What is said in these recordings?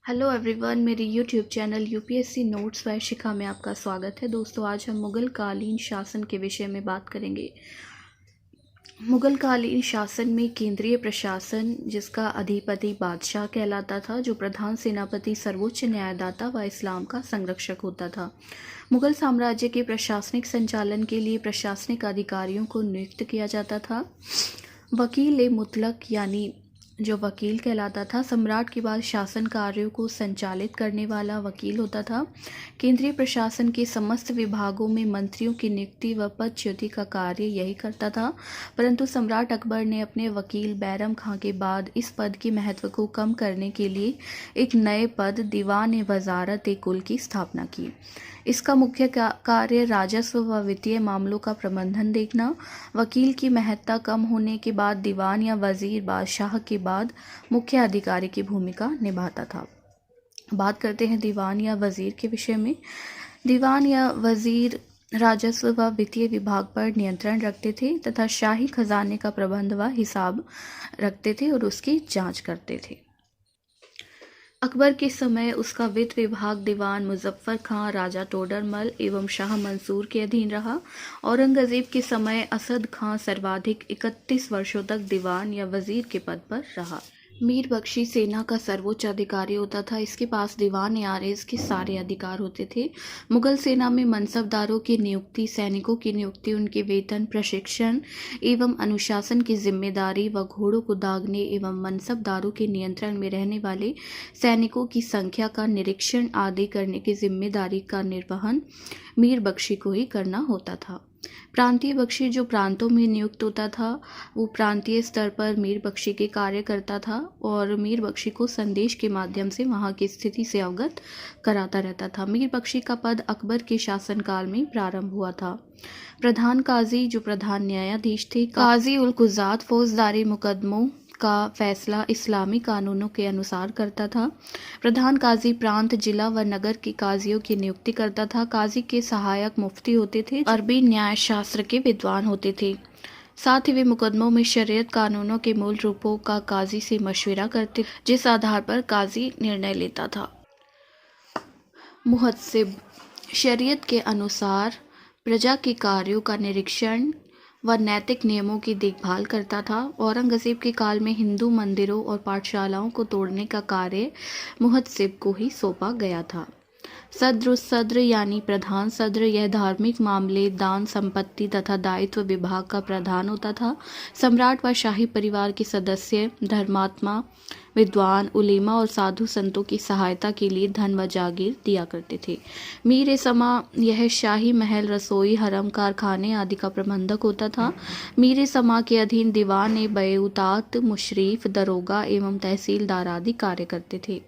Hello everyone, मेरे YouTube channel UPSC notes by Shikha में आपका स्वागत है। दोस्तों, आज हम मुगल कालीन शासन के विषय में बात करेंगे। मुगल कालीन शासन में केंद्रीय प्रशासन, जिसका अधिपति बादशाह कहलाता था, जो प्रधान सेनापति, सर्वोच्च न्यायदाता व इस्लाम का संरक्षक होता था। मुगल साम्राज्य के प्रशासनिक संचालन के लिए प्रशासनिक अधिकारियों को नियुक्त किया जाता था। वकील मुतलक यानी जो वकील कहलाता था, सम्राट के बाद शासन कार्यों को संचालित करने वाला वकील होता था। केंद्रीय प्रशासन के समस्त विभागों में मंत्रियों की नियुक्ति व पदच्युति का कार्य यही करता था, परंतु सम्राट अकबर ने अपने वकील बैरम खां के बाद इस पद के महत्व को कम करने के लिए एक नए पद दीवान-ए-वज़ारत-ए-कुल की स्थापना की। इसका मुख्य कार्य राजस्व व वित्तीय मामलों का प्रबंधन देखना। वकील की महत्ता कम होने के बाद दीवान या वजीर बादशाह के बाद मुख्य अधिकारी की भूमिका निभाता था। बात करते हैं दीवान या वजीर के विषय में। दीवान या वजीर राजस्व व वित्तीय विभाग पर नियंत्रण रखते थे तथा शाही खजाने का प्रबंध व हिसाब रखते थे और उसकी जांच करते थे। अकबर के समय उसका वित्त विभाग दीवान मुजफ्फर खां, राजा टोडरमल एवं शाह मंसूर के अधीन रहा। औरंगजेब के समय असद खां सर्वाधिक 31 वर्षों तक दीवान या वजीर के पद पर रहा। मीर बख्शी सेना का सर्वोच्च अधिकारी होता था। इसके पास दीवान ए आरिज़ के सारे अधिकार होते थे। मुगल सेना में मनसबदारों की नियुक्ति, सैनिकों की नियुक्ति, उनके वेतन, प्रशिक्षण एवं अनुशासन की जिम्मेदारी व घोड़ों को दागने एवं मनसबदारों के नियंत्रण में रहने वाले सैनिकों की संख्या का निरीक्षण आदि करने की जिम्मेदारी का निर्वहन मीर बख्शी को ही करना होता था। प्रांतीय बख्शी जो प्रांतों में नियुक्त होता था, वो प्रांतीय स्तर पर मीर बख्शी के कार्य करता था और मीर बख्शी को संदेश के माध्यम से वहाँ की स्थिति से अवगत कराता रहता था। मीर बख्शी का पद अकबर के शासनकाल में प्रारंभ हुआ था। प्रधान काजी जो प्रधान न्यायाधीश थे, काजी उल कुज़ात फौजदारी मुकदमों का फैसला इस्लामी कानूनों के अनुसार करता था। प्रधान काजी प्रांत, जिला व नगर के काजियों की नियुक्ति करता था। काजी के सहायक मुफ्ती होते थे, अरबी न्याय शास्त्र के विद्वान होते थे। साथ ही वे मुकदमों में शरीयत कानूनों के मूल रूपों का काजी से मशविरा करते, जिस आधार पर काजी निर्णय लेता था। मुहत्सिब शरीयत के अनुसार प्रजा के कार्यों का निरीक्षण व नैतिक नियमों की देखभाल करता था। औरंगजेब के काल में हिंदू मंदिरों और पाठशालाओं को तोड़ने का कार्य मुहत्सिब को ही सौंपा गया था। सद्र यानी प्रधान सद्र, यह धार्मिक मामले, दान, संपत्ति तथा दायित्व विभाग का प्रधान होता था। सम्राट व शाही परिवार के सदस्य धर्मात्मा, विद्वान, उलेमा और साधु संतों की सहायता के लिए धन व जागीर दिया करते थे। मीर समा यह शाही महल, रसोई, हरम, कारखाने आदि का प्रबंधक होता था। मीर समा के अधीन दीवान ए बयूतात, मुशरीफ, दरोगा एवं तहसीलदार आदि कार्य करते थे।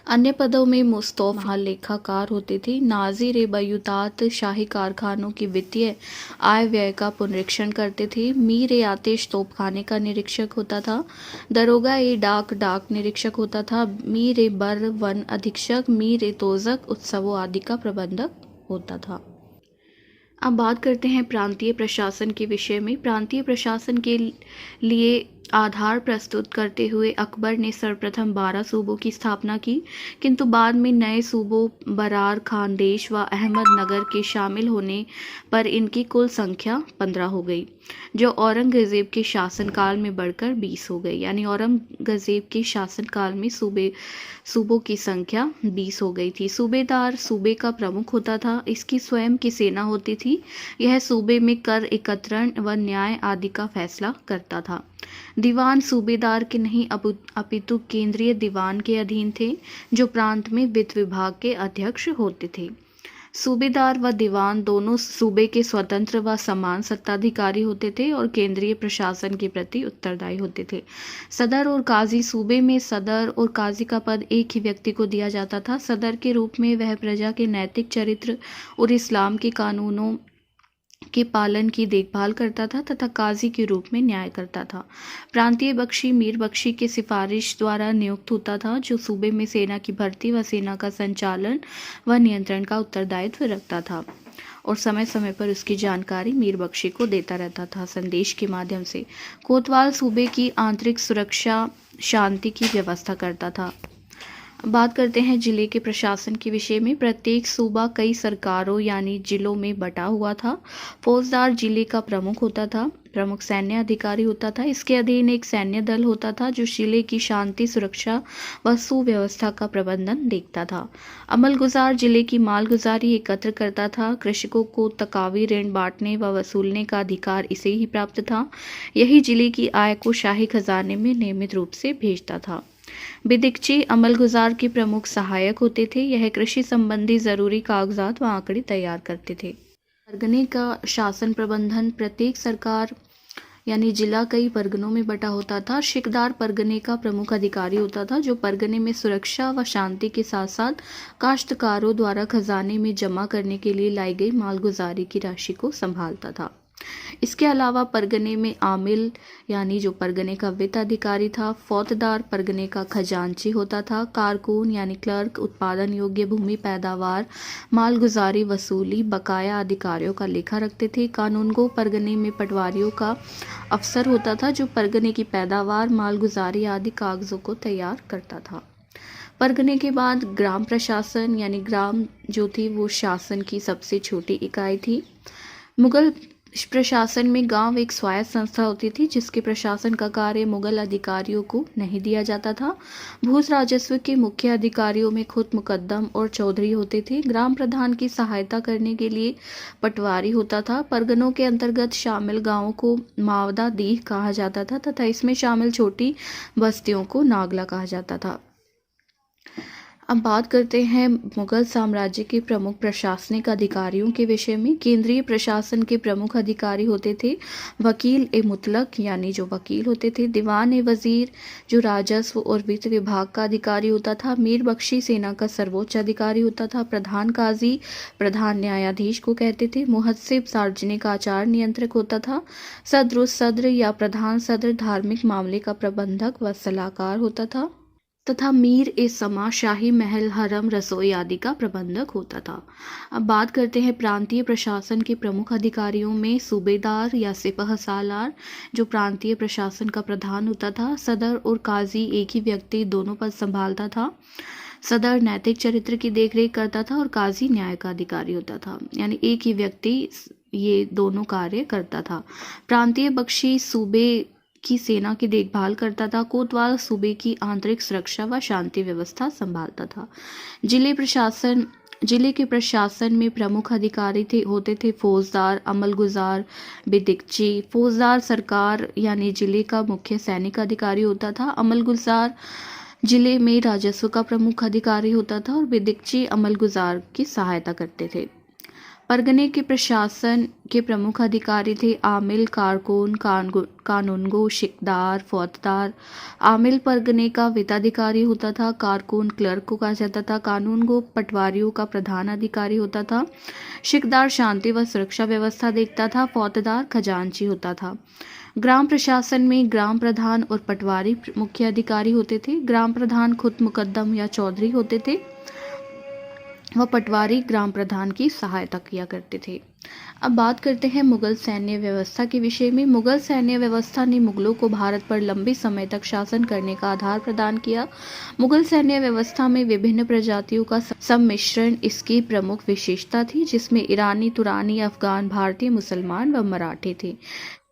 अन्य पदों में मुस्तौफा लेखाकार होते थे। नाजिर ए बयूतात शाही कारखानों की वित्तीय आय व्यय का पुनरीक्षण करते थे। मीर ए आतिश तोपखाने का निरीक्षक होता था। दरोगा ए डाक निरीक्षक होता था। मीर ए बर वन अधीक्षक, मीर ए तोजक उत्सवों आदि का प्रबंधक होता था। अब बात करते हैं प्रांतीय प्रशासन के विषय में। प्रांतीय प्रशासन के लिए आधार प्रस्तुत करते हुए अकबर ने सर्वप्रथम 12 सूबों की स्थापना की, किंतु बाद में नए सूबों बरार, खानदेश व अहमदनगर के शामिल होने पर इनकी कुल संख्या 15 हो गई, जो औरंगजेब के शासनकाल में बढ़कर 20 हो गई। यानी औरंगजेब के शासनकाल में सूबों की संख्या 20 हो गई थी। सूबेदार सूबे का प्रमुख होता था। इसकी स्वयं की सेना होती थी। यह सूबे में कर एकत्रण व न्याय आदि का फैसला करता था। दीवान सूबेदार के नहीं अपितु केंद्रीय दीवान के अधीन थे, जो प्रांत में वित्त विभाग के अध्यक्ष होते थे। सूबेदार व दीवान दोनों सूबे के स्वतंत्र व समान सत्ताधिकारी होते थे और केंद्रीय प्रशासन के प्रति उत्तरदायी होते थे। सदर और काजी सूबे में सदर और काजी का पद एक ही व्यक्ति को दिया जाता था। सदर के रूप में वह प्रजा के नैतिक चरित्र और इस्लाम के कानूनों के पालन की देखभाल करता था तथा काजी के रूप में न्याय करता था। प्रांतीय बख्शी मीर बख्शी के सिफारिश द्वारा नियुक्त होता था, जो सूबे में सेना की भर्ती व सेना का संचालन व नियंत्रण का उत्तरदायित्व रखता था और समय समय पर उसकी जानकारी मीर बख्शी को देता रहता था संदेश के माध्यम से। कोतवाल सूबे की आंतरिक सुरक्षा, शांति की व्यवस्था करता था। बात करते हैं जिले के प्रशासन के विषय में। प्रत्येक सूबा कई सरकारों यानी जिलों में बटा हुआ था। फौजदार जिले का प्रमुख होता था, प्रमुख सैन्य अधिकारी होता था। इसके अधीन एक सैन्य दल होता था जो जिले की शांति, सुरक्षा व सुव्यवस्था का प्रबंधन देखता था। अमलगुजार जिले की मालगुजारी एकत्र करता था। कृषकों को तकावी ऋण बांटने व वसूलने का अधिकार इसे ही प्राप्त था। यही जिले की आय को शाही खजाने में नियमित रूप से भेजता था। बिदिक्ची अमलगुजार के प्रमुख सहायक होते थे। यह कृषि संबंधी जरूरी कागजात व आंकड़े तैयार करते थे। परगने का शासन प्रबंधन। प्रत्येक सरकार यानी जिला कई परगनों में बटा होता था। शिकदार परगने का प्रमुख अधिकारी होता था जो परगने में सुरक्षा व शांति के साथ साथ काश्तकारों द्वारा खजाने में जमा करने के लिए लाई गई मालगुजारी की राशि को संभालता था। इसके अलावा परगने में आमिल यानी जो परगने का वित्त अधिकारी था। फौजदार परगने का खजांची होता था। कारकुन यानी क्लर्क उत्पादन योग्य भूमि पैदावार, मालगुजारी, वसूली, बकाया अधिकारियों का लेखा रखते थे। कानूनगो परगने में पटवारियों का अफसर होता था जो परगने की पैदावार, मालगुजारी आदि कागजों को तैयार करता था। परगने के बाद ग्राम प्रशासन यानी ग्राम जो थी वो शासन की सबसे छोटी इकाई थी। मुगल प्रशासन में गांव एक स्वायत्त संस्था होती थी जिसके प्रशासन का कार्य मुगल अधिकारियों को नहीं दिया जाता था। भूस राजस्व के मुख्य अधिकारियों में खुद मुकद्दम और चौधरी होते थे। ग्राम प्रधान की सहायता करने के लिए पटवारी होता था। परगनों के अंतर्गत शामिल गांवों को मावदा दीह कहा जाता था तथा इसमें शामिल छोटी बस्तियों को नागला कहा जाता था। अब बात करते हैं मुगल साम्राज्य के प्रमुख प्रशासनिक अधिकारियों के विषय में। केंद्रीय प्रशासन के प्रमुख अधिकारी होते थे वकील ए मुतलक यानी जो वकील होते थे। दीवान ए वजीर जो राजस्व और वित्त विभाग का अधिकारी होता था। मीर बख्शी सेना का सर्वोच्च अधिकारी होता था। प्रधान काजी प्रधान न्यायाधीश को कहते थे। मुहस्सिब सार्वजनिक आचार नियंत्रक होता था। सद्र या प्रधान सद्र धार्मिक मामले का प्रबंधक व सलाहकार होता था तथा मीर ए समा शाही महल, हरम, रसोई आदि का प्रबंधक होता था। अब बात करते हैं प्रांतीय प्रशासन के प्रमुख अधिकारियों में। सूबेदार या सिपह सालार जो प्रांतीय प्रशासन का प्रधान होता था। सदर और काजी एक ही व्यक्ति दोनों पद संभालता था। सदर नैतिक चरित्र की देखरेख करता था और काजी न्याय का अधिकारी होता था, यानी एक ही व्यक्ति ये दोनों कार्य करता था। प्रांतीय बख्शी सूबे की सेना की देखभाल करता था। कोतवाल सूबे की आंतरिक सुरक्षा व शांति व्यवस्था संभालता था। जिले के प्रशासन में प्रमुख अधिकारी होते थे फौजदार, अमलगुजार, बिदिक्ची। फौजदार सरकार यानी जिले का मुख्य सैनिक अधिकारी होता था। अमलगुजार जिले में राजस्व का प्रमुख अधिकारी होता था और बिदिक्ची अमलगुजार की सहायता करते थे। परगने के प्रशासन के प्रमुख अधिकारी थे आमिल, कारकुन, कानूनगो, शिकदार, फौजदार। आमिल परगने का वित्ताधिकारी होता था। कारकुन क्लर्क को कहा जाता था। कानूनगो पटवारियों का प्रधान अधिकारी होता था। शिकदार शांति व सुरक्षा व्यवस्था देखता था। फौजदार खजांची होता था। ग्राम प्रशासन में ग्राम प्रधान और पटवारी मुख्य अधिकारी होते थे। ग्राम प्रधान खुद मुकद्दम या चौधरी होते थे वह पटवारी ग्राम प्रधान की सहायता किया करते थे। अब बात करते हैं मुगल सैन्य व्यवस्था के विषय में। मुगल सैन्य व्यवस्था ने मुगलों को भारत पर लंबे समय तक शासन करने का आधार प्रदान किया। मुगल सैन्य व्यवस्था में विभिन्न प्रजातियों का सम्मिश्रण इसकी प्रमुख विशेषता थी, जिसमें ईरानी, तुरानी, अफगान, भारतीय, मुसलमान व मराठे थे।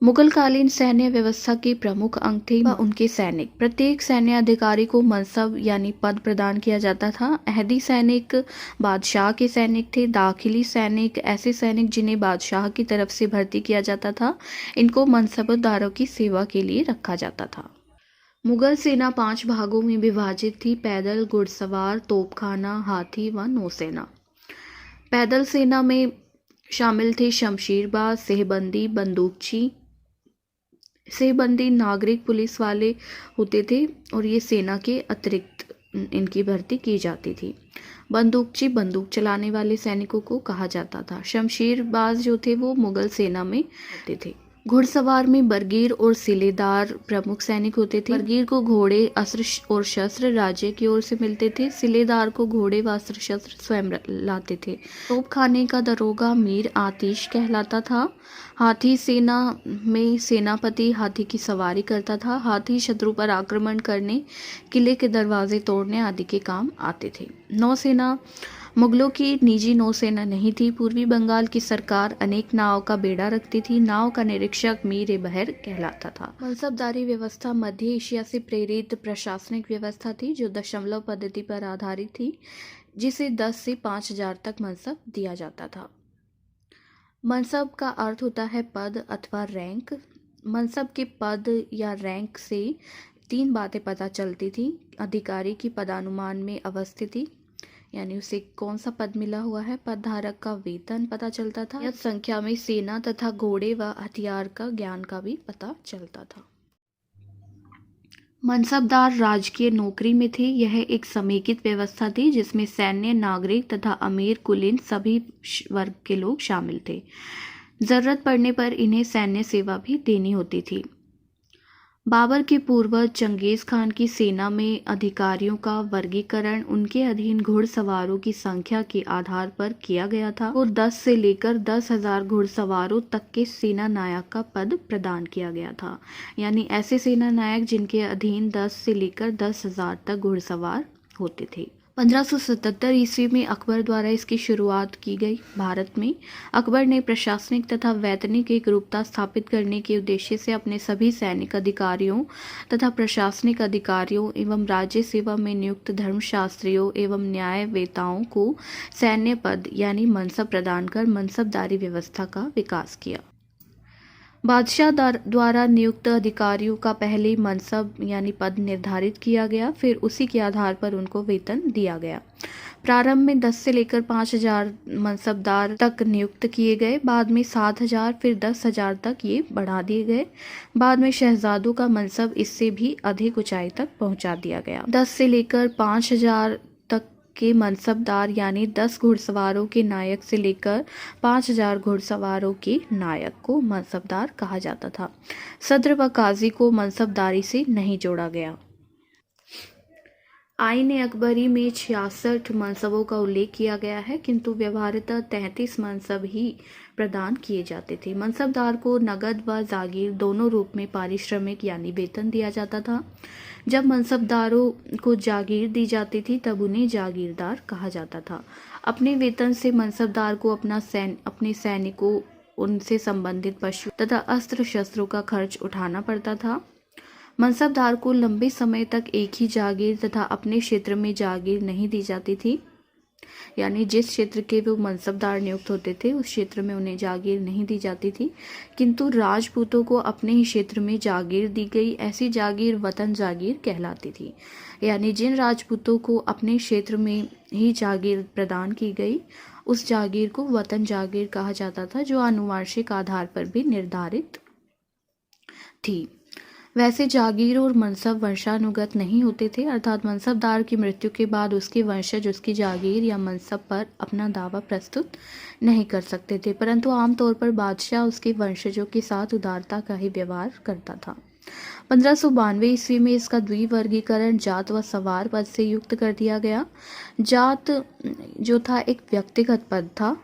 मुगलकालीन सैन्य व्यवस्था के प्रमुख अंग थे व उनके सैनिक। प्रत्येक सैन्य अधिकारी को मनसब यानी पद प्रदान किया जाता था। अहदी सैनिक बादशाह के सैनिक थे। दाखिली सैनिक ऐसे सैनिक जिन्हें बादशाह की तरफ से भर्ती किया जाता था। इनको मनसबदारों की सेवा के लिए रखा जाता था। मुगल सेना 5 भागों में विभाजित थी: पैदल, घुड़सवार, तोपखाना, हाथी व नौसेना। पैदल सेना में शामिल थे शमशीरबाज, सेहबंदी, बंदूकची। सेहबंदी नागरिक पुलिस वाले होते थे और ये सेना के अतिरिक्त इनकी भर्ती की जाती थी। बंदूकची बंदूक चलाने वाले सैनिकों को कहा जाता था। शमशीरबाज जो थे वो मुगल सेना में होते थे। घुड़सवार में बरगीर और सिलेदार प्रमुख सैनिक होते थे। बरगीर को घोड़े, अस्त्र और शस्त्र राज्य की ओर से मिलते थे। सिलेदार को घोड़े व अस्त्र शस्त्र स्वयं लाते थे। तोपखाने का दरोगा मीर आतिश कहलाता था। हाथी सेना में सेनापति हाथी की सवारी करता था। हाथी शत्रु पर आक्रमण करने, किले के दरवाजे तोड़ने आदि के काम आते थे। नौसेना मुगलों की निजी नौसेना नहीं थी। पूर्वी बंगाल की सरकार अनेक नाव का बेड़ा रखती थी। नाव का निरीक्षक मीर बहर कहलाता था। मनसबदारी व्यवस्था मध्य एशिया से प्रेरित प्रशासनिक व्यवस्था थी जो दशमलव पद्धति पर आधारित थी, जिसे 10 से 5,000 तक मनसब दिया जाता था। मनसब का अर्थ होता है पद अथवा रैंक। मनसब के पद या रैंक से 3 बातें पता चलती थी। अधिकारी की पदानुमान में अवस्थिति, यानी उसे कौन सा पद मिला हुआ है। पदधारक का वेतन पता चलता था। यह संख्या में सेना तथा घोड़े व हथियार का ज्ञान का भी पता चलता था। मनसबदार राजकीय नौकरी में थे। यह एक समेकित व्यवस्था थी जिसमें सैन्य, नागरिक तथा अमीर कुलीन सभी वर्ग के लोग शामिल थे। जरूरत पड़ने पर इन्हें सैन्य सेवा भी देनी होती थी। बाबर के पूर्वज चंगेज खान की सेना में अधिकारियों का वर्गीकरण उनके अधीन घुड़सवारों की संख्या के आधार पर किया गया था और 10 से लेकर 10,000 घुड़सवारों तक के सेना नायक का पद प्रदान किया गया था। यानी ऐसे सेना नायक जिनके अधीन 10 से लेकर 10,000 तक घुड़सवार होते थे। 1577 ईस्वी में अकबर द्वारा इसकी शुरुआत की गई। भारत में अकबर ने प्रशासनिक तथा वैतनिक एकरूपता स्थापित करने के उद्देश्य से अपने सभी सैनिक अधिकारियों तथा प्रशासनिक अधिकारियों एवं राज्य सेवा में नियुक्त धर्मशास्त्रियों एवं न्यायवेताओं को सैन्य पद यानी मनसब प्रदान कर मनसबदारी व्यवस्था का विकास किया। बादशाह द्वारा नियुक्त अधिकारियों का पहले मनसब यानी पद निर्धारित किया गया, फिर उसी के आधार पर उनको वेतन दिया गया। प्रारंभ में 10 से लेकर 5,000 मनसबदार तक नियुक्त किए गए। बाद में 7,000 फिर 10,000 तक ये बढ़ा दिए गए। बाद में शहजादों का मनसब इससे भी अधिक ऊंचाई तक पहुंचा दिया गया। 10 से लेकर 5,000 तक के मनसबदार यानी 10 घुड़सवारों के नायक से लेकर 5,000 घुड़सवारों के नायक को मनसबदार कहा जाता था। सद्र व काजी को मनसबदारी से नहीं जोड़ा गया। आईन अकबरी में 66 मनसबों का उल्लेख किया गया है, किंतु व्यवहारतः 33 मनसब ही प्रदान किए जाते थे। मनसबदार को नगद व जागीर दोनों रूप में पारिश्रमिक यानी वेतन दिया जाता था। जब मनसबदारों को जागीर दी जाती थी तब उन्हें जागीरदार कहा जाता था। अपने वेतन से मनसबदार को अपने सैनिकों, उनसे संबंधित पशु तथा अस्त्र शस्त्रों का खर्च उठाना पड़ता था। मनसबदार को लंबे समय तक एक ही जागीर तथा अपने क्षेत्र में जागीर नहीं दी जाती थी। यानी जिस क्षेत्र के वो मनसबदार नियुक्त होते थे उस क्षेत्र में उन्हें जागीर नहीं दी जाती थी, किंतु राजपूतों को अपने ही क्षेत्र में जागीर दी गई। ऐसी जागीर वतन जागीर कहलाती थी। यानी जिन राजपूतों को अपने क्षेत्र में ही जागीर प्रदान की गई उस जागीर को वतन जागीर कहा जाता था, जो आनुवांशिक आधार पर भी निर्धारित थी। वैसे जागीर और मनसब वंशानुगत नहीं होते थे, अर्थात मनसबदार की मृत्यु के बाद उसके वंशज उसकी जागीर या मनसब पर अपना दावा प्रस्तुत नहीं कर सकते थे, परंतु आमतौर पर बादशाह उसके वंशजों के साथ उदारता का ही व्यवहार करता था। 1592 ईस्वी में इसका द्विवर्गीकरण जात व सवार पद से युक्त कर दिया गया। जात जो था एक व्यक्तिगत पद था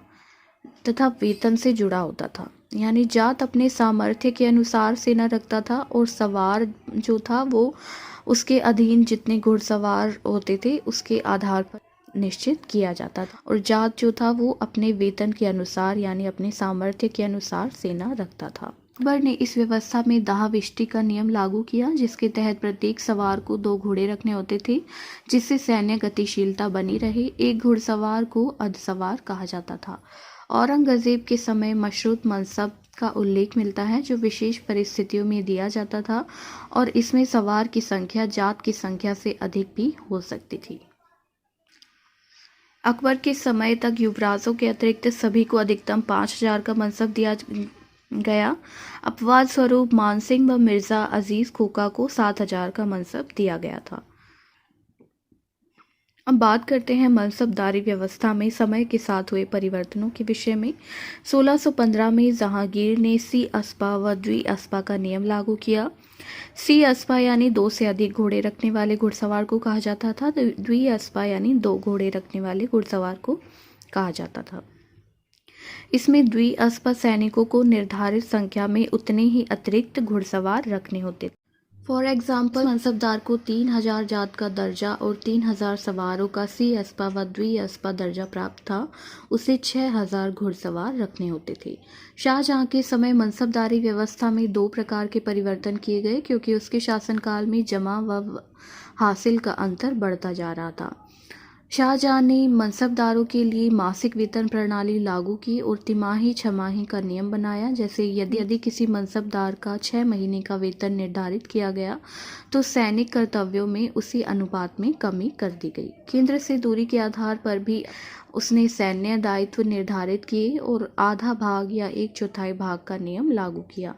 तथा वेतन से जुड़ा होता था। यानी जात अपने सामर्थ्य के अनुसार सेना रखता था और सवार जो था वो उसके अधीन जितने घुड़सवार होते थे उसके आधार पर निश्चित किया जाता था, और जात जो था वो अपने वेतन के अनुसार यानी अपने सामर्थ्य के अनुसार सेना रखता था। अकबर ने इस व्यवस्था में दाहविष्टि का नियम लागू किया, जिसके तहत प्रत्येक सवार को 2 घोड़े रखने होते थे जिससे सैन्य गतिशीलता बनी रहे। एक घुड़सवार को अधसवार कहा जाता था। औरंगजेब के समय मशरूत मनसब का उल्लेख मिलता है जो विशेष परिस्थितियों में दिया जाता था और इसमें सवार की संख्या जात की संख्या से अधिक भी हो सकती थी। अकबर के समय तक युवराजों के अतिरिक्त सभी को अधिकतम 5,000 का मनसब दिया गया। अपवाद स्वरूप मानसिंह व मिर्जा अजीज खोका को 7,000 का मनसब दिया गया था। अब बात करते हैं मनसबदारी व्यवस्था में समय के साथ हुए परिवर्तनों के विषय में। 1615 में जहांगीर ने सी अस्पा व द्वि अस्पा का नियम लागू किया। सी अस्पा यानी 2 से अधिक घोड़े रखने वाले घुड़सवार को कहा जाता था, तो द्वि अस्पा यानी 2 घोड़े रखने वाले घुड़सवार को कहा जाता था। इसमें द्वि अस्पा सैनिकों को निर्धारित संख्या में उतने ही अतिरिक्त घुड़सवार रखने होते थे। फॉर एग्जाम्पल, मनसबदार को 3000 जात का दर्जा और 3000 सवारों का सी अस्पा व द्वि अस्पा दर्जा प्राप्त था, उसे 6000 घुड़सवार रखने होते थे। शाहजहां के समय मनसबदारी व्यवस्था में 2 प्रकार के परिवर्तन किए गए, क्योंकि उसके शासनकाल में जमा व हासिल का अंतर बढ़ता जा रहा था। शाहजहां ने मनसबदारों के लिए मासिक वेतन प्रणाली लागू की और तिमाही छमाही का नियम बनाया। जैसे यदि किसी मनसबदार का 6 महीने का वेतन निर्धारित किया गया तो सैनिक कर्तव्यों में उसी अनुपात में कमी कर दी गई। केंद्र से दूरी के आधार पर भी उसने सैन्य दायित्व निर्धारित किए और आधा भाग या 1/4 भाग का नियम लागू किया।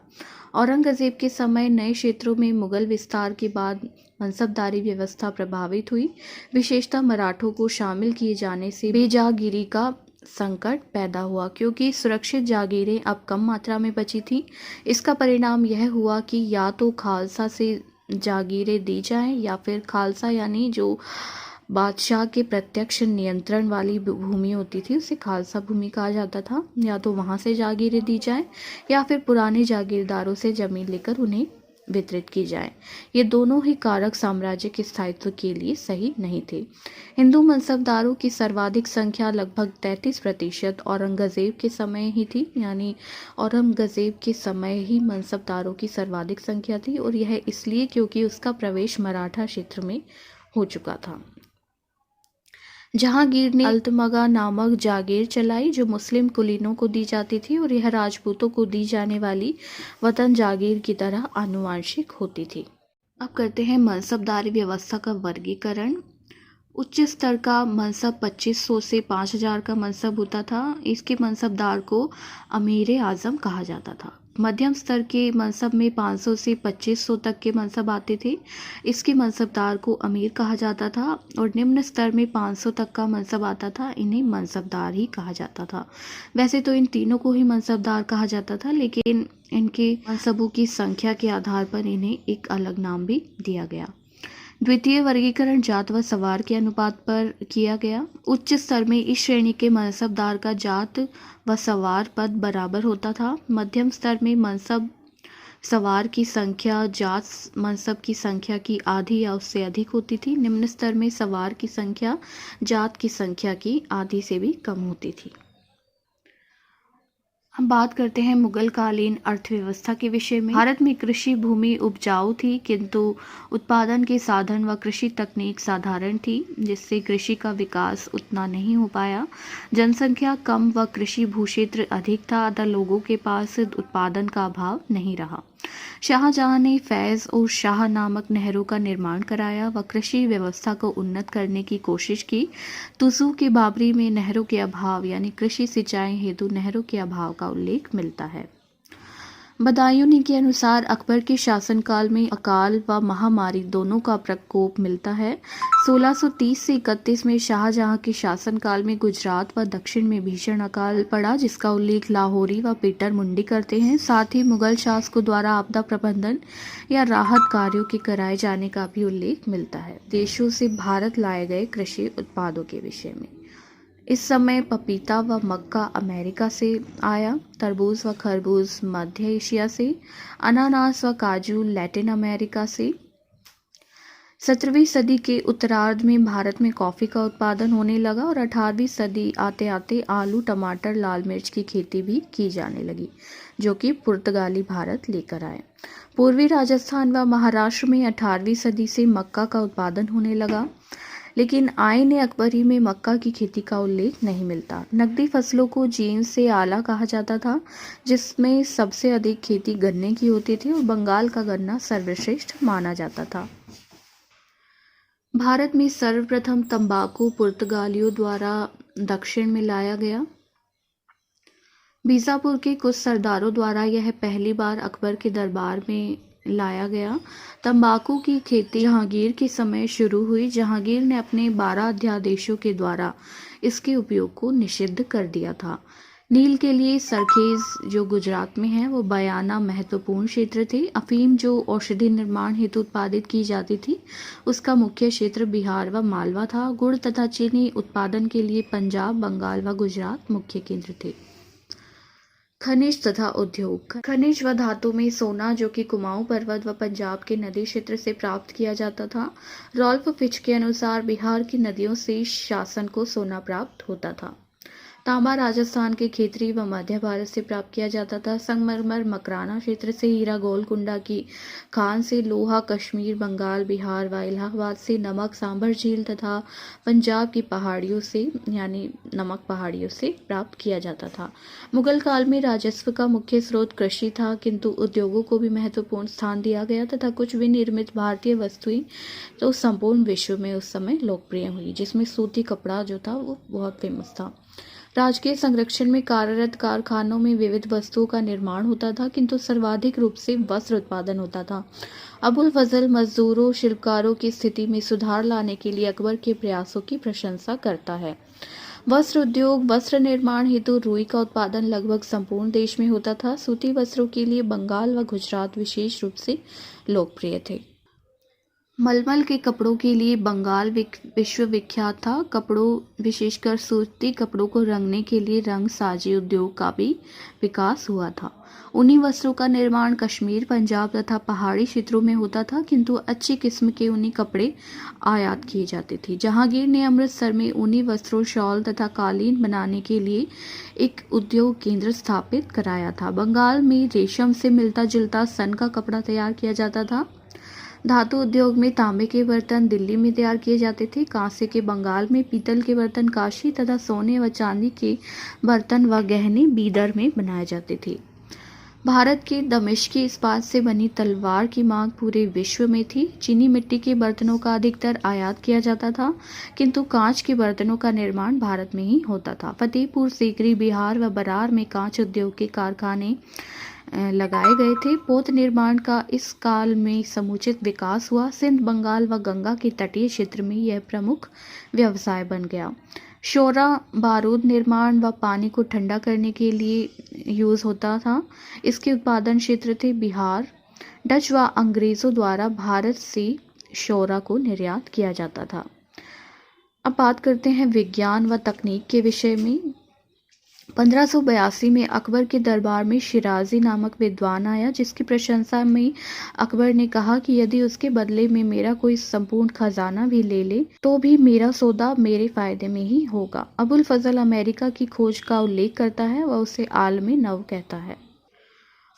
औरंगजेब के समय नए क्षेत्रों में मुगल विस्तार के बाद मनसबदारी व्यवस्था प्रभावित हुई। विशेषतः मराठों को शामिल किए जाने से बेजागीरी का संकट पैदा हुआ, क्योंकि सुरक्षित जागीरें अब कम मात्रा में बची थीं। इसका परिणाम यह हुआ कि या तो खालसा से जागीरें दी जाएं या फिर खालसा यानी जो बादशाह के प्रत्यक्ष नियंत्रण वाली भूमि होती थी उसे खालसा भूमि कहा जाता था, या तो वहां से जागीरें दी जाएं या फिर पुराने जागीरदारों से जमीन लेकर उन्हें वितरित की जाए। ये दोनों ही कारक साम्राज्य के स्थायित्व के लिए सही नहीं थे। हिंदू मनसबदारों की सर्वाधिक संख्या लगभग 33% औरंगजेब के समय ही थी, यानी औरंगजेब के समय ही मनसबदारों की सर्वाधिक संख्या थी, और यह इसलिए क्योंकि उसका प्रवेश मराठा क्षेत्र में हो चुका था। जहांगीर ने अल्तमगा नामक जागीर चलाई जो मुस्लिम कुलीनों को दी जाती थी, और यह राजपूतों को दी जाने वाली वतन जागीर की तरह आनुवांशिक होती थी। अब करते हैं मनसबदारी व्यवस्था का वर्गीकरण। उच्च स्तर का मनसब 2500 से 5000 का मनसब होता था। इसके मनसबदार को अमीर आजम कहा जाता था। मध्यम स्तर के मनसब में 500 से 2500 तक के मनसब आते थे। इसके मनसबदार को अमीर कहा जाता था, और निम्न स्तर में 500 तक का मनसब आता था। इन्हें मनसबदार ही कहा जाता था। वैसे तो इन तीनों को ही मनसबदार कहा जाता था, लेकिन इनके मनसबों की संख्या के आधार पर इन्हें एक अलग नाम भी दिया गया। द्वितीय वर्गीकरण जात व सवार के अनुपात पर किया गया। उच्च स्तर में इस श्रेणी के मनसबदार का जात व सवार पद बराबर होता था। मध्यम स्तर में मनसब सवार की संख्या जात मनसब की संख्या की आधी या उससे अधिक होती थी। निम्न स्तर में सवार की संख्या जात की संख्या की आधी से भी कम होती थी। हम बात करते हैं मुगल कालीन अर्थव्यवस्था के विषय में। भारत में कृषि भूमि उपजाऊ थी, किंतु उत्पादन के साधन व कृषि तकनीक साधारण थी, जिससे कृषि का विकास उतना नहीं हो पाया। जनसंख्या कम व कृषि भूक्षेत्र अधिक था, अतः लोगों के पास उत्पादन का अभाव नहीं रहा। शाहजहां ने फैज और शाह नामक नहरों का निर्माण कराया व कृषि व्यवस्था को उन्नत करने की कोशिश की। तुजू के बाबरी में नहरों के अभाव यानी कृषि सिंचाई हेतु नहरों के अभाव का उल्लेख मिलता है। बदायूनी के अनुसार अकबर के शासनकाल में अकाल व महामारी दोनों का प्रकोप मिलता है। 1630 से 31 में शाहजहां के शासनकाल में गुजरात व दक्षिण में भीषण अकाल पड़ा, जिसका उल्लेख लाहौरी व पीटर मुंडी करते हैं। साथ ही मुगल शासकों द्वारा आपदा प्रबंधन या राहत कार्यों के कराए जाने का भी उल्लेख मिलता है। देशों से भारत लाए गए कृषि उत्पादों के विषय में, इस समय पपीता व मक्का अमेरिका से आया, तरबूज व खरबूज मध्य एशिया से, अनानास व काजू लैटिन अमेरिका से। 17वीं सदी के उत्तरार्ध में भारत में कॉफ़ी का उत्पादन होने लगा, और 18वीं सदी आते आते आलू, टमाटर, लाल मिर्च की खेती भी की जाने लगी, जो कि पुर्तगाली भारत लेकर आए। पूर्वी राजस्थान व महाराष्ट्र में 18वीं सदी से मक्का का उत्पादन होने लगा, लेकिन आईन अकबरी में मक्का की खेती का उल्लेख नहीं मिलता। नकदी फसलों को जींस से आला कहा जाता था, जिसमें सबसे अधिक खेती गन्ने की होती थी, और बंगाल का गन्ना सर्वश्रेष्ठ माना जाता था। भारत में सर्वप्रथम तंबाकू पुर्तगालियों द्वारा दक्षिण में लाया गया। बीजापुर के कुछ सरदारों द्वारा यह पहली बार अकबर के दरबार में लाया गया। तंबाकू की खेती जहांगीर के समय शुरू हुई। जहांगीर ने अपने 12 अध्यादेशों के द्वारा इसके उपयोग को निषिद्ध कर दिया था। नील के लिए सरखेज जो गुजरात में है वो बयाना महत्वपूर्ण क्षेत्र थे। अफीम जो औषधि निर्माण हेतु उत्पादित की जाती थी उसका मुख्य क्षेत्र बिहार व मालवा था। गुड़ तथा चीनी उत्पादन के लिए पंजाब, बंगाल व गुजरात मुख्य केंद्र थे। खनिज तथा उद्योग। खनिज व धातु में सोना जो कि कुमाऊं पर्वत व पंजाब के नदी क्षेत्र से प्राप्त किया जाता था। रॉल्फ फिच के अनुसार बिहार की नदियों से शासन को सोना प्राप्त होता था। तांबा राजस्थान के खेतरी व मध्य भारत से प्राप्त किया जाता था। संगमरमर मकराना क्षेत्र से, हीरा गोलकुंडा की खान से, लोहा कश्मीर, बंगाल, बिहार व इलाहाबाद से, नमक सांभर झील तथा पंजाब की पहाड़ियों से यानी नमक पहाड़ियों से प्राप्त किया जाता था। मुगल काल में राजस्व का मुख्य स्रोत कृषि था, किंतु उद्योगों को भी महत्वपूर्ण स्थान दिया गया तथा कुछ विनिर्मित भारतीय वस्तुएं तो संपूर्ण विश्व में उस समय लोकप्रिय हुई, जिसमें सूती कपड़ा जो था वो बहुत फेमस था। राजकीय संरक्षण में कार्यरत कारखानों में विविध वस्तुओं का निर्माण होता था, किंतु सर्वाधिक रूप से वस्त्र उत्पादन होता था। अबुल फजल मजदूरों शिल्पकारों की स्थिति में सुधार लाने के लिए अकबर के प्रयासों की प्रशंसा करता है। वस्त्र उद्योग। वस्त्र निर्माण हेतु रुई का उत्पादन लगभग संपूर्ण देश में होता था। सूती वस्त्रों के लिए बंगाल व गुजरात विशेष रूप से लोकप्रिय थे। मलमल के कपड़ों के लिए बंगाल विश्व विख्यात था। कपड़ों विशेषकर सूती कपड़ों को रंगने के लिए रंग साजी उद्योग का भी विकास हुआ था। ऊनी वस्त्रों का निर्माण कश्मीर, पंजाब तथा पहाड़ी क्षेत्रों में होता था, किंतु अच्छी किस्म के ऊनी कपड़े आयात किए जाते थे। जहांगीर ने अमृतसर में ऊनी वस्त्रों, शॉल तथा कालीन बनाने के लिए एक उद्योग केंद्र स्थापित कराया था। बंगाल में रेशम से मिलता जुलता सन का कपड़ा तैयार किया जाता था। धातु उद्योग में तांबे के बर्तन दिल्ली में तैयार किए जाते थे। कांसे के बंगाल में, पीतल के बर्तन काशी तथा सोने व चांदी के बर्तन व गहने बीदर में बनाए जाते थे। भारत के दमिश्की इस्पात से बनी तलवार की मांग पूरे विश्व में थी। चीनी मिट्टी के बर्तनों का अधिकतर आयात किया जाता था, किंतु कांच के बर्तनों का निर्माण भारत में ही होता था। फतेहपुर सीकरी, बिहार व बरार में कांच उद्योग के कारखाने लगाए गए थे। पोत निर्माण का इस काल में समुचित विकास हुआ। सिंध, बंगाल व गंगा के तटीय क्षेत्र में यह प्रमुख व्यवसाय बन गया। शोरा बारूद निर्माण व पानी को ठंडा करने के लिए यूज होता था। इसके उत्पादन क्षेत्र थे बिहार। डच व अंग्रेजों द्वारा भारत से शोरा को निर्यात किया जाता था। अब बात करते हैं विज्ञान व तकनीक के विषय में। 1582 में अकबर के दरबार में शिराजी नामक विद्वान आया, जिसकी प्रशंसा में अकबर ने कहा कि यदि उसके बदले में मेरा कोई संपूर्ण खजाना भी ले ले तो भी मेरा सौदा मेरे फायदे में ही होगा। अबुल फजल अमेरिका की खोज का उल्लेख करता है व उसे आलम नव कहता है।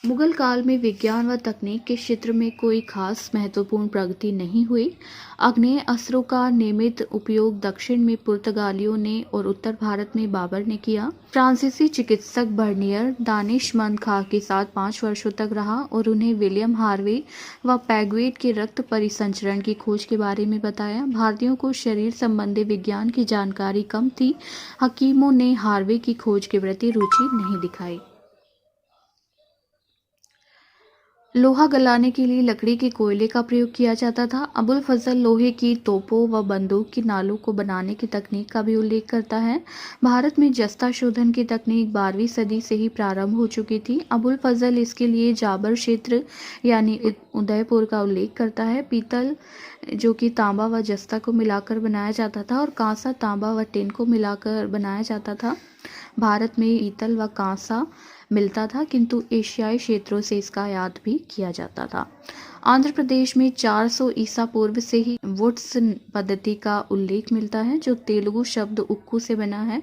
मुगल काल में विज्ञान व तकनीक के क्षेत्र में कोई खास महत्वपूर्ण प्रगति नहीं हुई। आग्नेय अस्त्रों का नियमित उपयोग दक्षिण में पुर्तगालियों ने और उत्तर भारत में बाबर ने किया। फ्रांसीसी चिकित्सक बर्नियर दानिशमंद खां के साथ 5 वर्षों तक रहा और उन्हें विलियम हार्वे व पैगवेट के रक्त परिसंचरण की खोज के बारे में बताया। भारतीयों को शरीर संबंधी विज्ञान की जानकारी कम थी। हकीमों ने हार्वे की खोज के प्रति रुचि नहीं दिखाई। लोहा गलाने के लिए लकड़ी के कोयले का प्रयोग किया जाता था। अबुल फजल लोहे की तोपों व बंदूक की नालों को बनाने की तकनीक का भी उल्लेख करता है। भारत में जस्ता शोधन की तकनीक 12वीं सदी से ही प्रारंभ हो चुकी थी। अबुल फजल इसके लिए जाबर क्षेत्र यानी उदयपुर का उल्लेख करता है। पीतल जो कि तांबा व जस्ता को मिलाकर बनाया जाता था और कांसा तांबा व टिन को मिलाकर बनाया जाता था। भारत में पीतल व कांसा मिलता था, किंतु एशियाई क्षेत्रों से इसका आयात भी किया जाता था। आंध्र प्रदेश में 400 ईसा पूर्व से ही वुड्स पद्धति का उल्लेख मिलता है, जो तेलुगु शब्द उक्कू से बना है।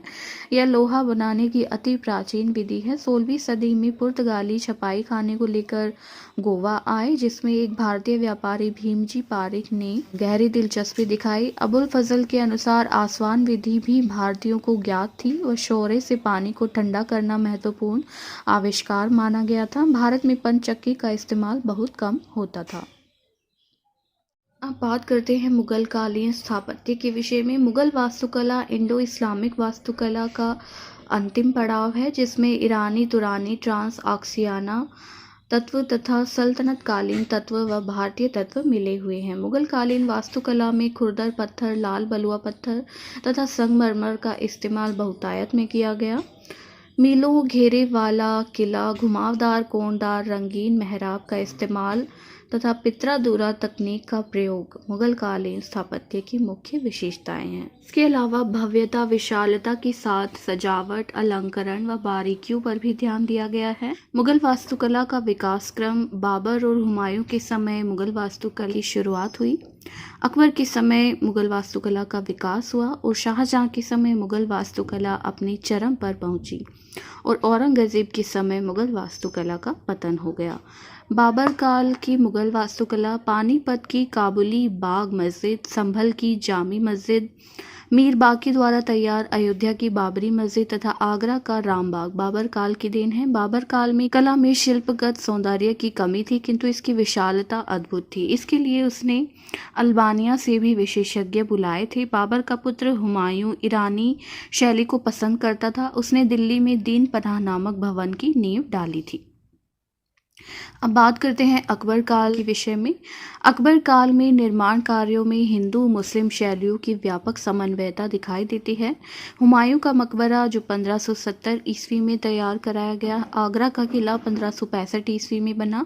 यह लोहा बनाने की अति प्राचीन विधि है। 16वीं सदी में पुर्तगाली छपाई खाने को लेकर गोवा आए, जिसमें एक भारतीय व्यापारी भीमजी पारिक ने गहरी दिलचस्पी दिखाई। अबुल फजल के अनुसार आसवान विधि भी भारतीयों को ज्ञात थी और शोरे से पानी को ठंडा करना महत्वपूर्ण आविष्कार माना गया था। भारत में पंचचक्की का इस्तेमाल बहुत कम होता था। अब बात करते हैं मुगल कालीन स्थापत्य के विषय में। मुगल वास्तुकला इंडो इस्लामिक वास्तुकला का अंतिम पड़ाव है, जिसमें ईरानी, तुरानी, ट्रांस आक्सियाना तत्व तथा सल्तनत कालीन तत्व व भारतीय तत्व मिले हुए हैं। मुगल कालीन वास्तुकला में खुरदर पत्थर, लाल बलुआ पत्थर तथा संगमरमर का इस्तेमाल बहुतायत में किया गया। मीलों घेरे वाला किला, घुमावदार कोणदार रंगीन मेहराब का इस्तेमाल तथा पित्रादूरा तकनीक का प्रयोग मुगल कालीन स्थापत्य की मुख्य विशेषताएं हैं। इसके अलावा भव्यता, विशालता के साथ सजावट, अलंकरण व बारीकियों पर भी ध्यान दिया गया है। मुगल वास्तुकला का विकास क्रम: बाबर और हुमायूं के समय मुगल वास्तुकला की शुरुआत हुई। अकबर के समय मुगल वास्तुकला का विकास हुआ और शाहजहां के समय मुगल वास्तुकला अपनी चरम पर पहुंची और औरंगजेब के समय मुगल वास्तुकला का पतन हो गया। बाबर काल की मुगल वास्तुकला: पानीपत की काबुली बाग मस्जिद, संभल की जामी मस्जिद, मीर बाकी द्वारा तैयार अयोध्या की बाबरी मस्जिद तथा आगरा का रामबाग बाबर काल की देन है। बाबर काल में कला में शिल्पगत सौंदर्य की कमी थी, किंतु इसकी विशालता अद्भुत थी। इसके लिए उसने अल्बानिया से भी विशेषज्ञ बुलाए थे। बाबर का पुत्र हुमायूं ईरानी शैली को पसंद करता था। उसने दिल्ली में दीन पनाह नामक भवन की नींव डाली थी। अब बात करते हैं अकबर काल के विषय में। अकबर काल में निर्माण कार्यों में हिंदू मुस्लिम शैलियों की व्यापक समन्वयता दिखाई देती है। हुमायूं का मकबरा जो 1570 ईस्वी में तैयार कराया गया, आगरा का किला 1565 ईस्वी में बना,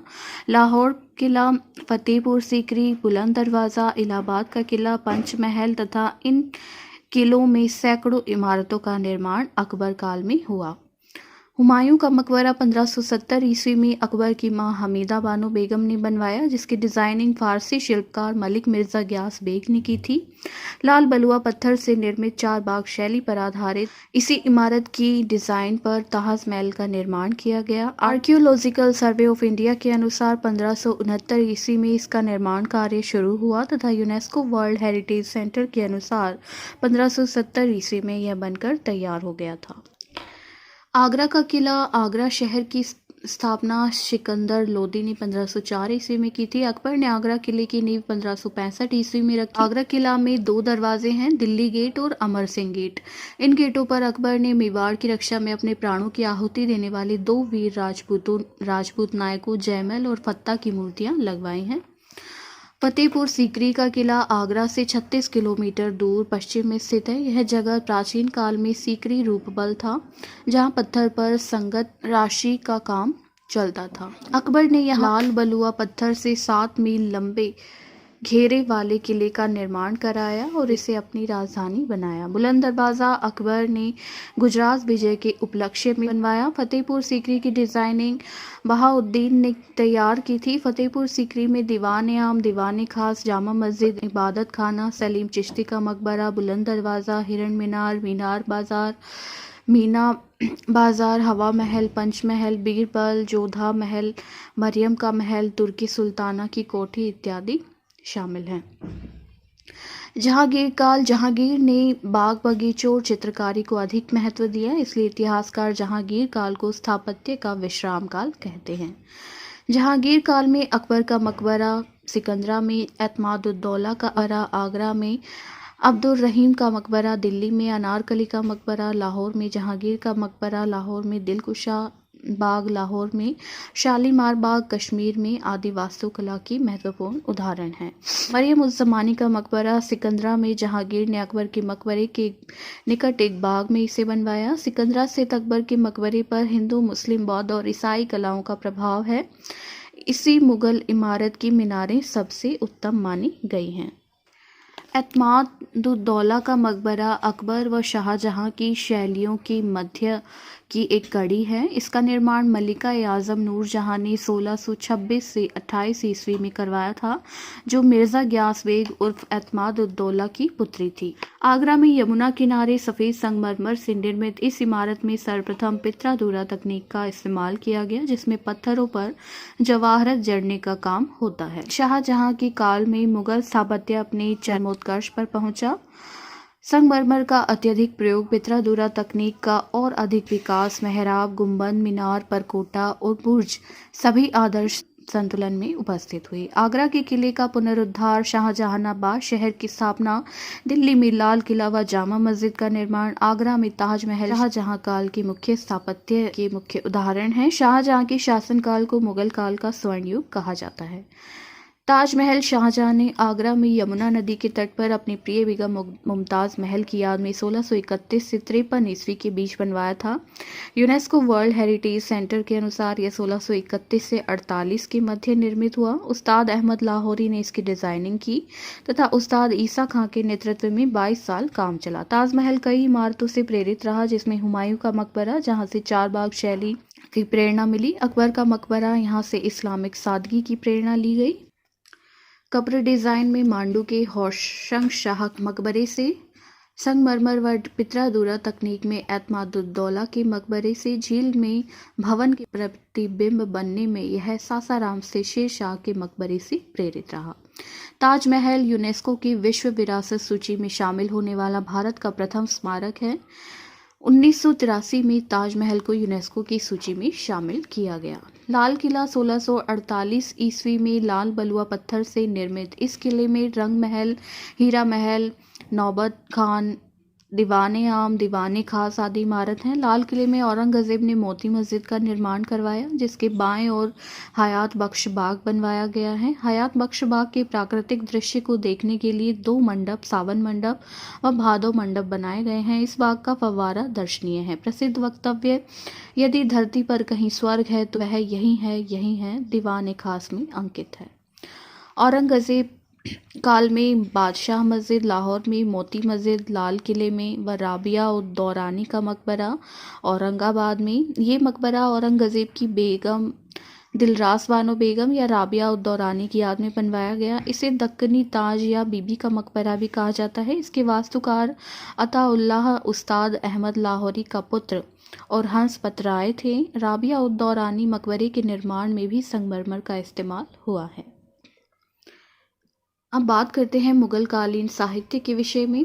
लाहौर किला, फतेहपुर सीकरी, बुलंद दरवाज़ा, इलाहाबाद का किला, पंचमहल तथा इन किलों में सैकड़ों इमारतों का निर्माण अकबर काल में हुआ। हुमायूं का मकबरा 1570 ईस्वी में अकबर की मां हमीदा बानो बेगम ने बनवाया, जिसकी डिजाइनिंग फारसी शिल्पकार मलिक मिर्जा ग्यास बेग ने की थी। लाल बलुआ पत्थर से निर्मित 4 बाग शैली पर आधारित इसी इमारत की डिजाइन पर ताजमहल का निर्माण किया गया। आर्कियोलॉजिकल सर्वे ऑफ इंडिया के अनुसार 1569 ईस्वी में इसका निर्माण कार्य शुरू हुआ तथा यूनेस्को वर्ल्ड हेरिटेज सेंटर के अनुसार 1570 ईस्वी में यह बनकर तैयार हो गया था। आगरा का किला: आगरा शहर की स्थापना सिकंदर लोदी ने 1504 ईस्वी में की थी। अकबर ने आगरा किले की नींव 1565 ईस्वी में रखी। आगरा किला में 2 दरवाजे हैं, दिल्ली गेट और अमर सिंह गेट। इन गेटों पर अकबर ने मेवाड़ की रक्षा में अपने प्राणों की आहुति देने वाले 2 वीर राजपूत नायकों जयमल और फत्ता की मूर्तियां लगवाई हैं। फतेहपुर सीकरी का किला आगरा से 36 किलोमीटर दूर पश्चिम में स्थित है। यह जगह प्राचीन काल में सीकरी रूपबल था, जहां पत्थर पर संगत राशि का काम चलता था। अकबर ने यहां लाल बलुआ पत्थर से 7 मील लंबे घेरे वाले किले का निर्माण कराया और इसे अपनी राजधानी बनाया। बुलंद दरवाज़ा अकबर ने गुजरात विजय के उपलक्ष्य में बनवाया। फतेहपुर सीकरी की डिजाइनिंग बहाउद्दीन ने तैयार की थी। फतेहपुर सीकरी में दीवान आम, दीवान खास, जामा मस्जिद, इबादत खाना, सलीम चिश्ती का मकबरा, बुलंद दरवाज़ा, हिरण मीनार, मीना बाजार, हवा महल, पंचमहल, बीरबल, जोधा महल, मरियम का महल, तुर्की सुल्ताना की कोठी इत्यादि शामिल हैं। जहांगीर काल: जहांगीर ने बाग बगीचों और चित्रकारी को अधिक महत्व दिया, इसलिए इतिहासकार जहांगीर काल को स्थापत्य का विश्राम काल कहते हैं। जहांगीर काल में अकबर का मकबरा, सिकंदरा में एतमादुद्दौला का मकबरा, आगरा में अब्दुल रहीम का मकबरा, दिल्ली में अनारकली का मकबरा, लाहौर में जहांगीर का मकबरा, लाहौर में दिलकुशा बाग, लाहौर में शालीमार बाग, कश्मीर में आदि वास्तुकला की महत्वपूर्ण उदाहरण हैं। मरियम उज़ ज़मानी का मकबरा सिकंदरा में जहांगीर ने अकबर के मकबरे के निकट एक बाग में इसे बनवाया। सिकंदरा स्थित अकबर के मकबरे पर हिंदू, मुस्लिम, बौद्ध और ईसाई कलाओं का प्रभाव है। इसी मुगल इमारत की मीनारें सबसे उत्तम मानी गई हैं। एतमादुद्दौला का मकबरा अकबर व शाहजहां की शैलियों की मध्य की एक कड़ी है। इसका निर्माण मलिका आजम नूरजहां ने 1626 से 28 ईस्वी में करवाया था, जो मिर्जा ग्यास बेग उर्फ एतमादुद्दौला की पुत्री थी। आगरा में यमुना किनारे सफ़ेद संगमरमर से निर्मित इस इमारत में सर्वप्रथम पित्रादूरा तकनीक का इस्तेमाल किया गया, जिसमें पत्थरों पर जवाहरत जड़ने का काम होता है। शाहजहां के काल में मुगल स्थापत्य अपने चरमोत्कर्ष पर पहुंचा। संगमरमर का अत्यधिक प्रयोग, पित्रादूरा तकनीक का और अधिक विकास, मेहराब, गुंबद, मीनार, परकोटा और बुर्ज सभी आदर्श संतुलन में उपस्थित हुई। आगरा के किले का पुनरुद्धार, शाहजहानाबाद शहर की स्थापना, दिल्ली में लाल किला व जामा मस्जिद का निर्माण, आगरा में ताजमहल शाहजहां काल के मुख्य स्थापत्य के मुख्य उदाहरण हैं। शाहजहां के शासनकाल को मुगल काल का स्वर्ण युग कहा जाता है। ताजमहल शाहजहां ने आगरा में यमुना नदी के तट पर अपनी प्रिय बेगम मुमताज़ महल की याद में 1631 से 53 ईस्वी के बीच बनवाया था। यूनेस्को वर्ल्ड हेरिटेज सेंटर के अनुसार यह 1631 से 48 के मध्य निर्मित हुआ। उस्ताद अहमद लाहौरी ने इसकी डिजाइनिंग की तथा उस्ताद ईसा खां के नेतृत्व में 22 साल काम चला। ताजमहल कई इमारतों से प्रेरित रहा, जिसमें हुमायूं का मकबरा, जहां से चारबाग शैली की प्रेरणा मिली, अकबर का मकबरा, यहाँ से इस्लामिक सादगी की प्रेरणा ली गई। कब्र डिज़ाइन में मांडू के होशंग शाह मकबरे से, संगमरमर व पितरादुरा तकनीक में एतमादुद्दौला के मकबरे से, झील में भवन के प्रतिबिंब बनने में यह सासाराम से शेर शाह के मकबरे से प्रेरित रहा। ताजमहल यूनेस्को की विश्व विरासत सूची में शामिल होने वाला भारत का प्रथम स्मारक है। 1983 में ताजमहल को यूनेस्को की सूची में शामिल किया गया। लाल किला 1648 ईस्वी में लाल बलुआ पत्थर से निर्मित। इस किले में रंग महल, हीरा महल, नौबत खान, दीवाने आम, दीवाने खास आदि इमारत हैं। लाल किले में औरंगजेब ने मोती मस्जिद का निर्माण करवाया, जिसके बाएं ओर हयात बख्श बाग बनवाया गया है। हयात बख्श बाग के प्राकृतिक दृश्य को देखने के लिए 2 मंडप, सावन मंडप व भादो मंडप बनाए गए हैं। इस बाग का फव्वारा दर्शनीय है। प्रसिद्ध वक्तव्य, यदि धरती पर कहीं स्वर्ग है तो वह यही है, दीवाने खास में अंकित है। औरंगजेब काल में बादशाह मस्जिद, लाहौर में मोती मस्जिद, लाल किले में व राबिया उद दौरानी का मकबरा औरंगाबाद में। ये मकबरा औरंगजेब की बेगम दिलरास बानो बेगम या राबिया उद दौरानी की याद में बनवाया गया। इसे दक्कनी ताज या बीबी का मकबरा भी कहा जाता है। इसके वास्तुकार अताउल्लाह उस्ताद अहमद लाहौरी का पुत्र और हंस पतराय थे। राबिया उद दौरानी मकबरे के निर्माण में भी संगमरमर का इस्तेमाल हुआ है। अब बात करते हैं मुगल कालीन साहित्य के विषय में।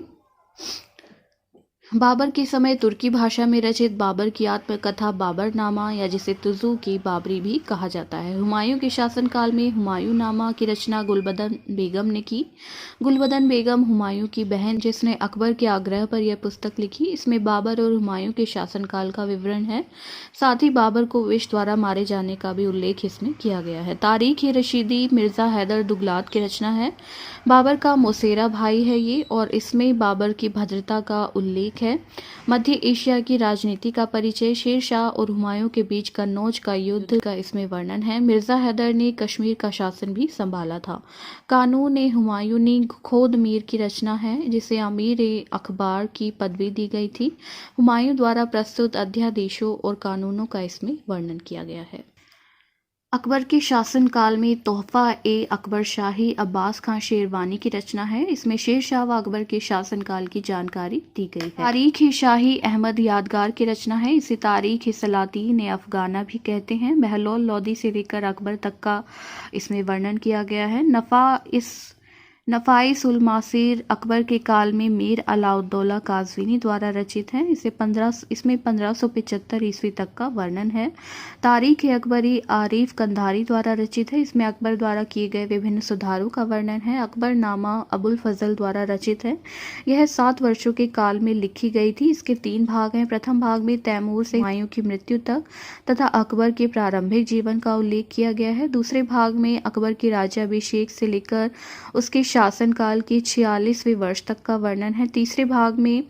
बाबर के समय तुर्की भाषा में रचित बाबर की आत्मकथा बाबरनामा या जिसे तुजू की बाबरी भी कहा जाता है। हुमायूं के शासनकाल में हुमायूं नामा की रचना गुलबदन बेगम ने की। गुलबदन बेगम हुमायूं की बहन, जिसने अकबर के आग्रह पर यह पुस्तक लिखी। इसमें बाबर और हुमायूं के शासनकाल का विवरण है। साथ ही बाबर को विष द्वारा मारे जाने का भी उल्लेख इसमें किया गया है। तारीख-ए-रशीदी मिर्ज़ा हैदर दुगलात की रचना है। बाबर का मौसेरा भाई है ये, और इसमें बाबर की भद्रता का उल्लेख है। मध्य एशिया की राजनीति का परिचय, शेर शाह और हुमायूं के बीच कन्नौज का युद्ध का इसमें वर्णन है। मिर्ज़ा हैदर ने कश्मीर का शासन भी संभाला था। कानून-ए-हुमायूनी खोद मीर की रचना है, जिसे अमीर-ए-अखबार की पदवी दी गई थी। हुमायूं द्वारा प्रस्तुत अध्यादेशों और कानूनों का इसमें वर्णन किया गया है। अकबर के शासनकाल में तोहफ़ा-ए-अकबर शाही अब्बास खां शेरवानी की रचना है। इसमें शेर शाह व अकबर के शासनकाल की जानकारी दी गई है। तारीख-ए-शाही अहमद यादगार की रचना है। इसे तारीख-ए-सलातीन-ए-अफ़गाना भी कहते हैं। बहलोल लोदी से लेकर अकबर तक का इसमें वर्णन किया गया है। नफ़ाइस-उल-मासीर अकबर के काल में मीर अलाउद्दौला काज़वीनी द्वारा रचित है। इसमें 1575 ईस्वी तक का वर्णन है। तारीख-ए-अकबरी आरिफ कंधारी द्वारा रचित है। इसमें अकबर द्वारा किए गए विभिन्न सुधारों का वर्णन है। अकबरनामा अबुल फजल द्वारा रचित है। यह 7 वर्षों के काल में लिखी गई थी। इसके 3 भाग हैं। प्रथम भाग में तैमूर से हुमायूं की मृत्यु तक तथा अकबर के प्रारंभिक जीवन का उल्लेख किया गया है। दूसरे भाग में अकबर के राज्याभिषेक से लेकर उसके शासनकाल के 46वें वर्ष तक का वर्णन है। तीसरे भाग में,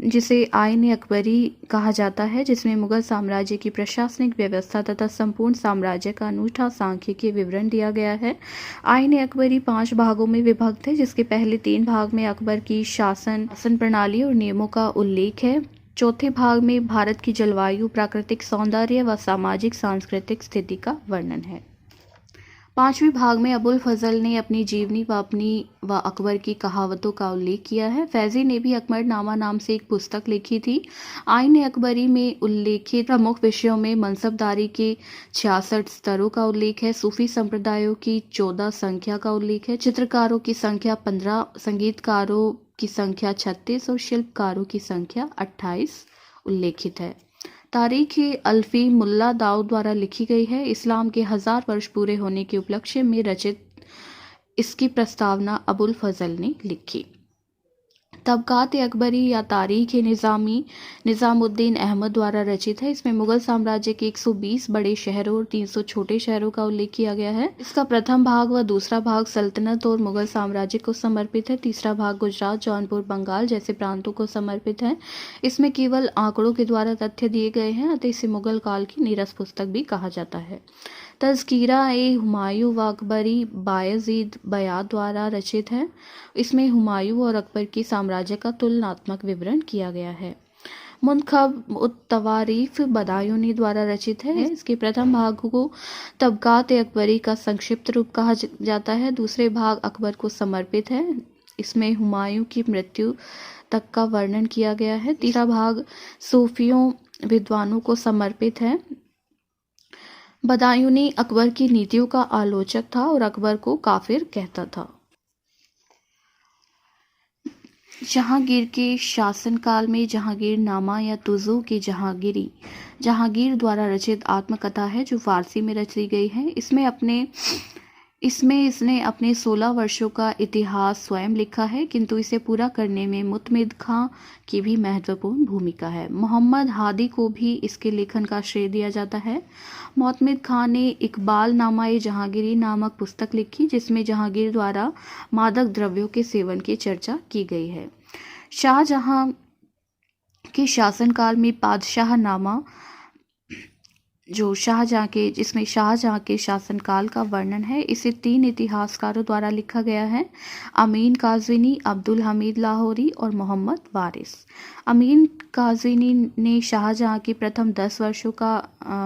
जिसे आईन-ए-अकबरी कहा जाता है, जिसमें मुगल साम्राज्य की प्रशासनिक व्यवस्था तथा संपूर्ण साम्राज्य का अनूठा सांख्यिकीय विवरण दिया गया है। आईन-ए-अकबरी 5 भागों में विभक्त है, जिसके पहले 3 भाग में अकबर की शासन प्रणाली और नियमों का उल्लेख है। चौथे भाग में भारत की जलवायु, प्राकृतिक सौंदर्य व सामाजिक सांस्कृतिक स्थिति का वर्णन है। 5वें भाग में अबुल फजल ने अपनी जीवनी व अकबर की कहावतों का उल्लेख किया है। फैजी ने भी अकबरनामा नाम से एक पुस्तक लिखी थी। आईन-ए-अकबरी में उल्लेखित प्रमुख विषयों में मनसबदारी के 66 स्तरों का उल्लेख है, सूफी संप्रदायों की 14 संख्या का उल्लेख है, चित्रकारों की संख्या 15, संगीतकारों की संख्या 36 और शिल्पकारों की संख्या 28 उल्लेखित है। तारीख अल्फी मुल्ला दाऊद द्वारा लिखी गई है। इस्लाम के 1000 वर्ष पूरे होने के उपलक्ष्य में रचित इसकी प्रस्तावना अबुल फजल ने लिखी। तबकात अकबरी या तारीख निज़ामी निज़ामुद्दीन अहमद द्वारा रचित है। इसमें मुगल साम्राज्य के 120 बड़े शहरों और 300 छोटे शहरों का उल्लेख किया गया है। इसका प्रथम भाग व दूसरा भाग सल्तनत और मुगल साम्राज्य को समर्पित है। तीसरा भाग गुजरात, जौनपुर, बंगाल जैसे प्रांतों को समर्पित है। इसमें केवल आंकड़ों के द्वारा तथ्य दिए गए हैं, अतः इसे मुगल काल की नीरस पुस्तक भी कहा जाता है। तज़किरा ए हुमायूं व अकबरी बायज़ीद बयात द्वारा रचित है। इसमें हुमायूं और अकबर की साम्राज्य का तुलनात्मक विवरण किया गया है। मुंतखब उत-तवारीफ बदायूनी द्वारा रचित है। इसके प्रथम भाग को तबकात अकबरी का संक्षिप्त रूप कहा जाता है। दूसरे भाग अकबर को समर्पित है। इसमें हुमायूं की मृत्यु तक का वर्णन किया गया है। तीसरा भाग सूफियों विद्वानों को समर्पित है। बदायूनी अकबर की नीतियों का आलोचक था और अकबर को काफिर कहता था। जहांगीर के शासनकाल में जहांगीर नामा या तुजू की जहांगीर द्वारा रचित आत्मकथा है, जो फारसी में रची गई है। इसमें इसने अपने 16 वर्षों का इतिहास स्वयं लिखा है, किंतु इसे पूरा करने में मुतमिद खां की भी महत्वपूर्ण भूमिका है। मोहम्मद हादी को भी इसके लेखन का श्रेय दिया जाता है। मुतमिद खां ने इकबाल नामा जहांगीरी नामक पुस्तक लिखी, जिसमें जहांगीर द्वारा मादक द्रव्यों के सेवन की चर्चा की गई है। शाहजहां के शासनकाल में पादशाह नामा जिसमें शाहजहां के शासनकाल का वर्णन है, इसे 3 इतिहासकारों द्वारा लिखा गया है, अमीन काज़वीनी, अब्दुल हमीद लाहौरी और मोहम्मद वारिस। अमीन काज़वीनी ने शाहजहां के प्रथम 10 वर्षों का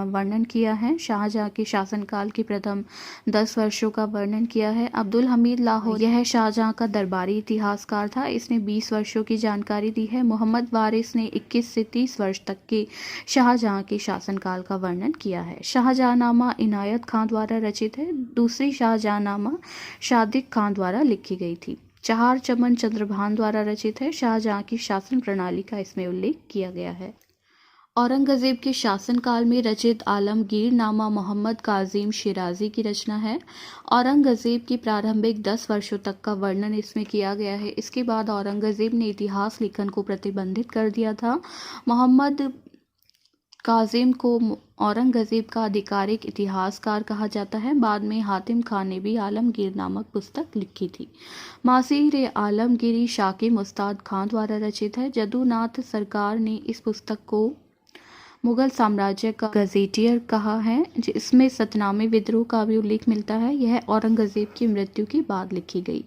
वर्णन किया है। शाहजहां के शासनकाल के प्रथम 10 वर्षों का वर्णन किया है। अब्दुल हमीद लाहौरी यह शाहजहां का दरबारी इतिहासकार था। इसने 20 वर्षों की जानकारी दी है। मोहम्मद वारिस ने 21 से 30 वर्ष तक के शाहजहां के शासनकाल का वर्णन किया है। शाहजहांनामा इनायत खां द्वारा रचित है। दूसरी शाहजहांनामा शादिक खां द्वारा लिखी गई थी। चहार चमन चंद्रभान द्वारा रचित है। शाहजहां की शासन प्रणाली का इसमें उल्लेख किया गया है। औरंगजेब के शासनकाल में रचित आलमगीर नामा मोहम्मद काजिम शिराजी की रचना है। औरंगजेब की प्रारंभिक 10 वर्षों तक का वर्णन इसमें किया गया है। इसके बाद औरंगजेब ने इतिहास लेखन को प्रतिबंधित कर दिया था। मोहम्मद काजिम को औरंगजेब का आधिकारिक इतिहासकार कहा जाता है। बाद में हातिम खान ने भी आलमगीर नामक पुस्तक लिखी थी। मासीर आलमगीरी शाकिर मुस्ताद खान द्वारा रचित है। जदूनाथ सरकार ने इस पुस्तक को मुगल साम्राज्य का गजेटियर कहा है, जिसमें सतनामे विद्रोह का भी उल्लेख मिलता है। यह औरंगजेब की मृत्यु के बाद लिखी गई।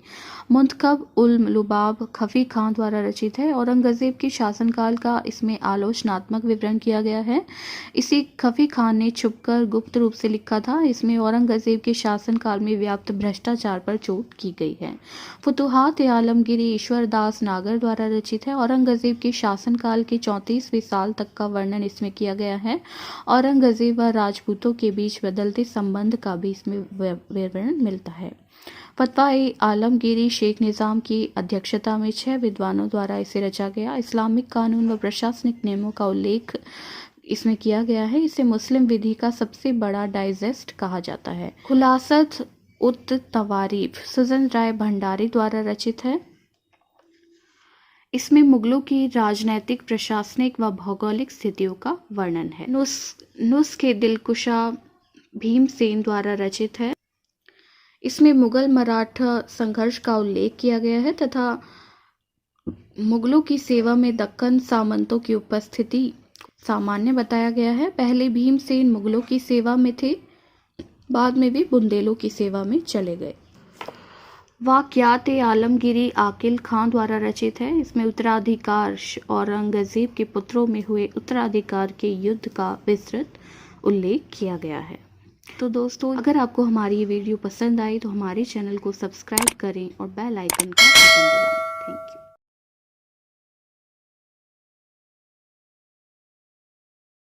मुंतखब उल लुबाब खफी खान द्वारा रचित है। औरंगजेब के शासनकाल का इसमें आलोचनात्मक विवरण किया गया है। इसे खफी खान ने छुपकर गुप्त रूप से लिखा था। इसमें औरंगजेब के शासनकाल में व्याप्त भ्रष्टाचार पर चोट की गई है। फुतुहात आलमगीरी ईश्वर दास नागर द्वारा रचित है। औरंगजेब के शासनकाल के 34वें साल तक का वर्णन इसमें किया गया है। औरंगजेब व राजपूतों के बीच बदलते संबंध का भी इसमें विवरण मिलता है। फतवा-ए-आलमगीरी शेख निज़ाम की अध्यक्षता में 6 विद्वानों द्वारा इसे रचा गया। इस्लामिक कानून व प्रशासनिक नियमों का उल्लेख इसमें किया गया है। इसे मुस्लिम विधि का सबसे बड़ा डाइजेस्ट कहा जाता है। खुलासत उत तवारीफ सुजन राय भंडारी द्वारा रचित है। इसमें मुगलों की राजनैतिक, प्रशासनिक व भौगोलिक स्थितियों का वर्णन है। नुस्खे दिलकुशा भीमसेन द्वारा रचित है। इसमें मुगल मराठा संघर्ष का उल्लेख किया गया है तथा मुगलों की सेवा में दक्कन सामंतों की उपस्थिति सामान्य बताया गया है। पहले भीमसेन मुगलों की सेवा में थे, बाद में भी बुंदेलों की सेवा में चले गए। वाक़यात-ए-आलमगीरी आकिल खां द्वारा रचित है। इसमें उत्तराधिकार औरंगजेब के पुत्रों में हुए उत्तराधिकार के युद्ध का विस्तृत उल्लेख किया गया है। तो दोस्तों, अगर आपको हमारी ये वीडियो पसंद आई तो हमारे चैनल को सब्सक्राइब करें और बेल आइकन का बटन दबाएं। Thank you.